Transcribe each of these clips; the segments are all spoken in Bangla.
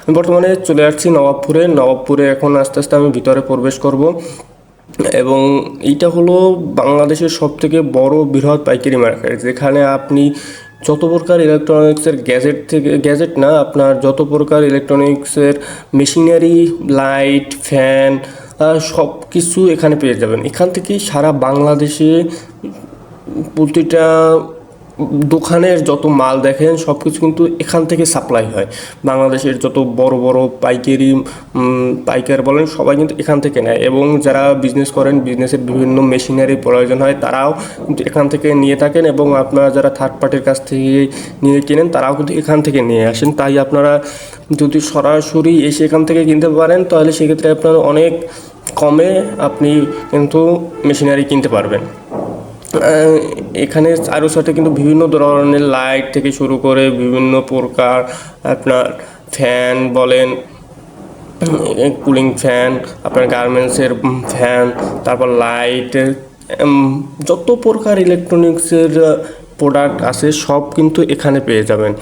আমি বর্তমানে চলে আসছি নবাবপুরে এখন আস্তে আস্তে আমি ভিতরে প্রবেশ করব। এবং এইটা হলো বাংলাদেশের সবথেকে বড় বৃহৎ পাইকারি মার্কেট, যেখানে আপনি যত প্রকার ইলেকট্রনিক্সের গ্যাজেট না, আপনার যত প্রকার ইলেকট্রনিক্সের মেশিনারি, লাইট, ফ্যান, সব কিছু এখানে পেয়ে যাবেন। এখান থেকেই সারা বাংলাদেশে প্রতিটা দোকানের যত মাল দেখেন সব কিছু কিন্তু এখান থেকে সাপ্লাই হয়। বাংলাদেশের যত বড় বড় পাইকার বলেন, সবাই কিন্তু এখান থেকে নেয়। এবং যারা বিজনেস করেন, বিজনেসের বিভিন্ন মেশিনারি প্রয়োজন হয়, তারাও কিন্তু এখান থেকে নিয়ে থাকেন। এবং আপনারা যারা থার্ড পার্টির কাছ থেকে নিয়ে কেনেন, তারাও কিন্তু এখান থেকে নিয়ে আসেন। তাই আপনারা যদি সরাসরি এসে এখান থেকে কিনতে পারেন, তাহলে সেক্ষেত্রে আপনার অনেক কমে আপনি কিন্তু মেশিনারি কিনতে পারবেন। এখানে আরও সাথে কিন্তু বিভিন্ন ধরনের লাইট থেকে শুরু করে বিভিন্ন প্রকার আপনার ফ্যান বলেন, কুলিং ফ্যান, আপনার গার্মেন্টসের ফ্যান, তারপর লাইট, যত প্রকার ইলেকট্রনিক্সের প্রোডাক্ট আছে সব কিন্তু এখানে পেয়ে যাবেন।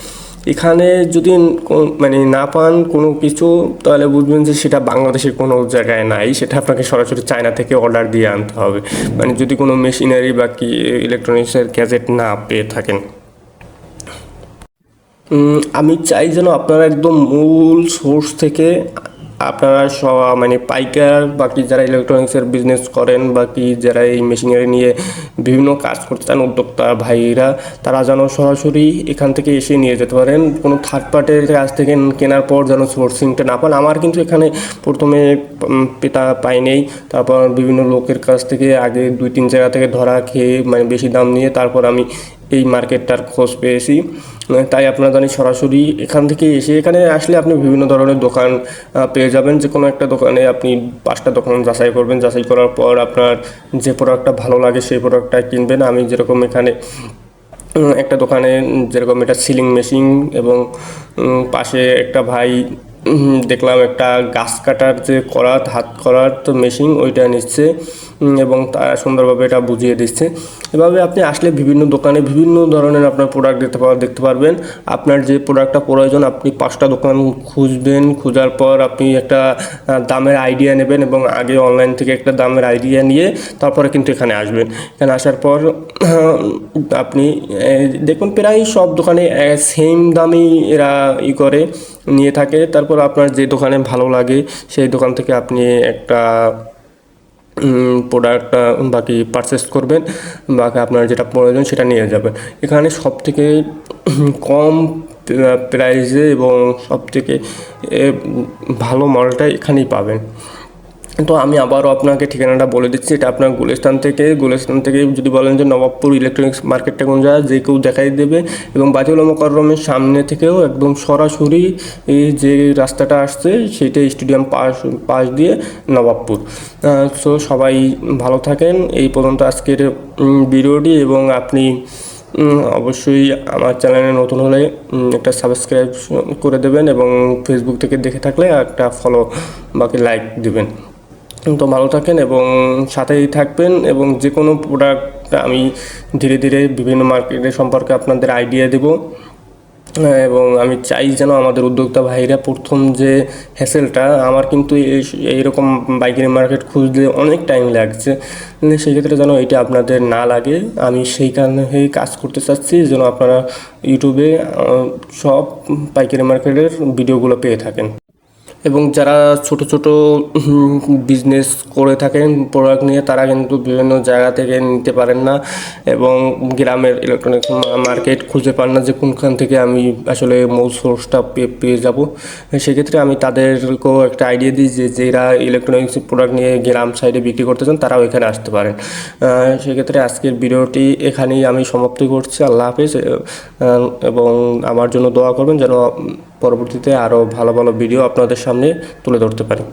এখানে যদি না পান কোনো কিছু, তাহলে বুঝবেন যে সেটা বাংলাদেশের কোনো জায়গায় নাই, সেটা আপনাকে সরাসরি চায়না থেকে অর্ডার দিয়ে আনতে হবে, যদি কোনো মেশিনারি বা কি ইলেকট্রনিক্সের গ্যাজেট না পেয়ে থাকেন। আমি চাই যেন আপনারা একদম মূল সোর্স থেকে আপনারা পাইকার বাকি যারা ইলেকট্রনিক্সের বিজনেস করেন, বাকি যারা এই মেশিনারি নিয়ে বিভিন্ন কাজ করতে চান, উদ্যোক্তা ভাইরা, তারা যেন সরাসরি এখান থেকে এসে নিয়ে যেতে পারেন। কোনো থার্ড পার্টির কাছ থেকে কেনার পর যেন সোর্সিংটা না পান। আমার কিন্তু এখানে প্রথমে পাই নেই, তারপর বিভিন্ন লোকের কাছ থেকে আগে 2-3 জায়গা থেকে ধরা খেয়ে বেশি দাম নিয়ে তারপর আমি এই মার্কেটটার খোঁজ পেয়েছি। তাই আপনারা জানি সরাসরি এখান থেকে এসে এখানে আসলে আপনি বিভিন্ন ধরনের দোকান পেয়ে যাবেন। যে কোনো একটা দোকানে আপনি 5টা দোকান যাচাই করবেন, যাচাই করার পর আপনার যে প্রোডাক্টটা ভালো লাগে সেই প্রোডাক্টটা কিনবেন। আমি যেরকম এখানে একটা দোকানে যেরকম এটা সিলিং মেশিন, এবং পাশে একটা ভাই দেখলাম একটা গাছ কাটার যে হাত করার তো মেশিন, ওইটা নিচ্ছে এবং তারা সুন্দরভাবে এটা বুঝিয়ে দিচ্ছে। এভাবে আপনি আসলে বিভিন্ন দোকানে বিভিন্ন ধরনের আপনার প্রোডাক্ট দেখতে পারবেন। আপনার যে প্রোডাক্টটা প্রয়োজন আপনি 5টা দোকান খুঁজবেন, খোঁজার পর আপনি একটা দামের আইডিয়া নেবেন, এবং আগে অনলাইন থেকে একটা দামের আইডিয়া নিয়ে তারপরে কিন্তু এখানে আসবেন। এখানে আসার পর আপনি দেখুন প্রায় সব দোকানে সেম দামই এরা করে নিয়ে থাকে। তারপর আপনার যে দোকানে ভালো লাগে সেই দোকান থেকে আপনি একটা প্রোডাক্ট বাকি পারচেস করবেন, বাকি আপনার যেটা প্রয়োজন সেটা নিয়ে যাবেন। এখানে সব থেকে কম প্রাইসে এবং সব থেকে ভালো মালটা এখানেই পাবেন। তো আমি আবারও আপনাকে ঠিকানাটা বলে দিচ্ছি, এটা আপনার গুলিস্তান থেকে যদি বলেন যে নবাবপুর ইলেকট্রনিক্স মার্কেটটা কোন জায়গায়, যে কেউ দেখাই দেবে। এবং বায়তুল মোকাররমের সামনে থেকেও একদম সরাসরি এই যে রাস্তাটা আসছে সেটা স্টেডিয়াম পাশ দিয়ে নবাবপুর। সো সবাই ভালো থাকেন। এই পর্যন্ত আজকের ভিডিওটি, এবং আপনি অবশ্যই আমার চ্যানেলে নতুন হলে একটা সাবস্ক্রাইব করে দেবেন, এবং ফেসবুক থেকে দেখে থাকলে একটা ফলো বাকি লাইক দেবেন। তো ভালো থাকেন এবং সাথেই থাকবেন। এবং যে কোনো প্রোডাক্ট আমি ধীরে ধীরে বিভিন্ন মার্কেটের সম্পর্কে আপনাদের আইডিয়া দেব। এবং আমি চাই যেন আমাদের উদ্যোক্তা ভাইরা প্রথম যে হ্যাসেলটা, আমার কিন্তু এইরকম পাইকারি মার্কেট খুঁজতে অনেক টাইম লাগছে, সেক্ষেত্রে যেন এটা আপনাদের না লাগে। আমি সেই কারণেই কাজ করতে চাচ্ছি যেন আপনারা ইউটিউবে সব পাইকারি মার্কেটের ভিডিওগুলো পেয়ে থাকেন। এবং যারা ছোট ছোট বিজনেস করে থাকেন প্রোডাক্ট নিয়ে, তারা কিন্তু বিভিন্ন জায়গা থেকে নিতে পারেন না, এবং গ্রামের ইলেকট্রনিক্স মার্কেট খুঁজে পান না যে কোনখান থেকে আমি আসলে মূল সোর্সটা পেয়ে যাব। সেক্ষেত্রে আমি তাদেরকেও একটা আইডিয়া দিই যে যারা ইলেকট্রনিক্স প্রোডাক্ট নিয়ে গ্রাম সাইডে বিক্রি করতে চান তারাও এখানে আসতে পারেন। সেক্ষেত্রে আজকের ভিডিওটি এখানেই আমি সমাপ্তি করছি। আল্লাহ হাফেজ। এবং আমার জন্য দোয়া করবেন যেন পরবর্তীতে আরও ভালো ভালো ভিডিও আপনাদের সামনে তুলে ধরতে পারি।